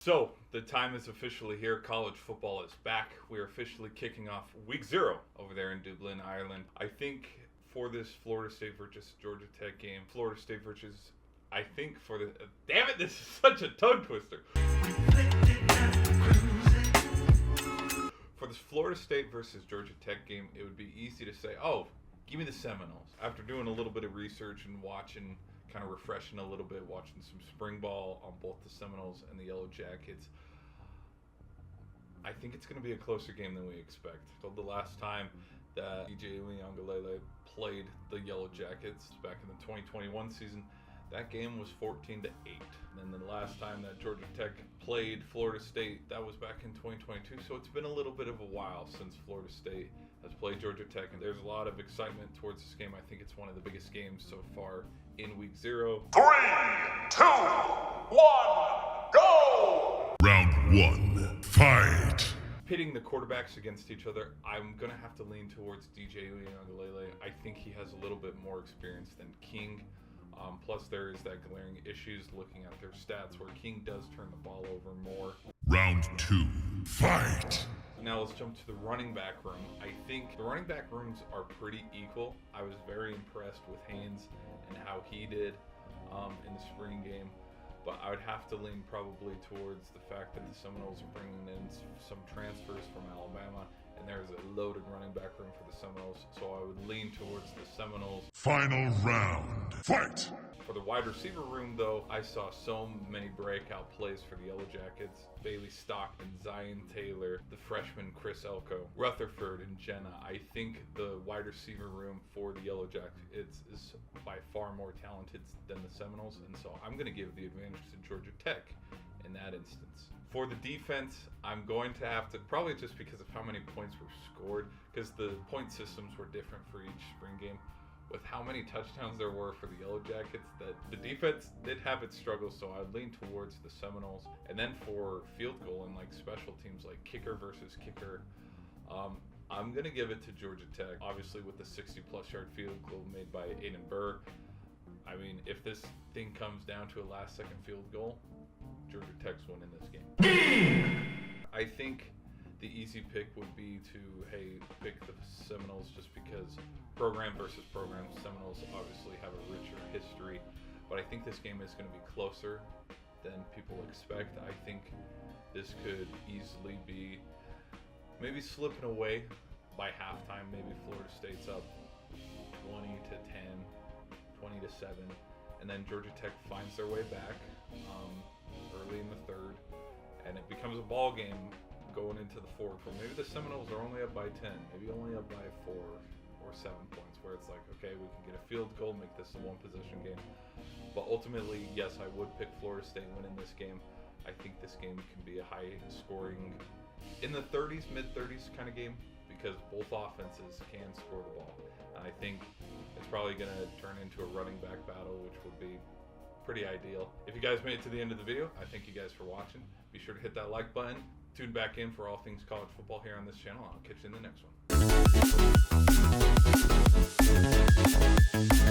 So, the time is officially here. College football is back. We are officially kicking off week 0 over there in Dublin, Ireland. I think for this Florida State versus Georgia Tech game, Florida State versus, I think for the, damn it, this is such a tongue twister. For this Florida State versus Georgia Tech game, it would be easy to say, oh, give me the Seminoles. After doing a little bit of research and watching, kind of refreshing a little bit, watching some spring ball on both the Seminoles and the Yellow Jackets, I think it's going to be a closer game than we expect. So the last time that DJ Uiagalelei played the Yellow Jackets back in the 2021 season, that game was 14-8. And then the last time that Georgia Tech played Florida State, that was back in 2022. So it's been a little bit of a while since Florida State has played Georgia Tech, and there's a lot of excitement towards this game. I think it's one of the biggest games so far in week 0. 3, 2, 1, go! Round 1, fight! Pitting the quarterbacks against each other, I'm going to have to lean towards DJ Uiagalelei. I think he has a little bit more experience than King. Plus, there is that glaring issues looking at their stats where King does turn the ball over more. Round 2, fight! Now let's jump to the running back room. I think the running back rooms are pretty equal. I was very impressed with Haynes and how he did in the spring game. But I would have to lean probably towards the fact that the Seminoles are bringing in some transfers from Alabama, and there's a loaded running back room for the Seminoles, so I would lean towards the Seminoles. Final round, fight! For the wide receiver room, though, I saw so many breakout plays for the Yellow Jackets. Bailey Stockton, Zion Taylor, the freshman Chris Elko, Rutherford, and Jenna. I think the wide receiver room for the Yellow Jackets is by far more talented than the Seminoles, and so I'm going to give the advantage to Georgia Tech in that instance. For the defense, I'm going to have to, probably just because of how many points were scored, because the point systems were different for each spring game, with how many touchdowns there were for the Yellow Jackets, that the defense did have its struggles, so I'd lean towards the Seminoles. And then for field goal and like special teams like kicker versus kicker, I'm going to give it to Georgia Tech, obviously with the 60-plus yard field goal made by Aiden Burr. I mean, if this thing comes down to a last-second field goal, Georgia Tech's winning this game. I think the easy pick would be to, pick the Seminoles just because program versus program. Seminoles obviously have a richer history, but I think this game is going to be closer than people expect. I think this could easily be maybe slipping away by halftime. Maybe Florida State's up 20-10, 20-7, and then Georgia Tech finds their way back early in the third, and it becomes a ball game going into the fourth, where maybe the Seminoles are only up by 10, maybe only up by 4 or 7 points, where it's like, okay, we can get a field goal, make this a one-possession game. But ultimately, yes, I would pick Florida State winning this game. I think this game can be a high-scoring, in the 30s, mid-30s kind of game, because both offenses can score the ball. And I think it's probably going to turn into a running back battle, which would be pretty ideal. If you guys made it to the end of the video, I thank you guys for watching. Be sure to hit that like button. Tune back in for all things college football here on this channel. I'll catch you in the next one.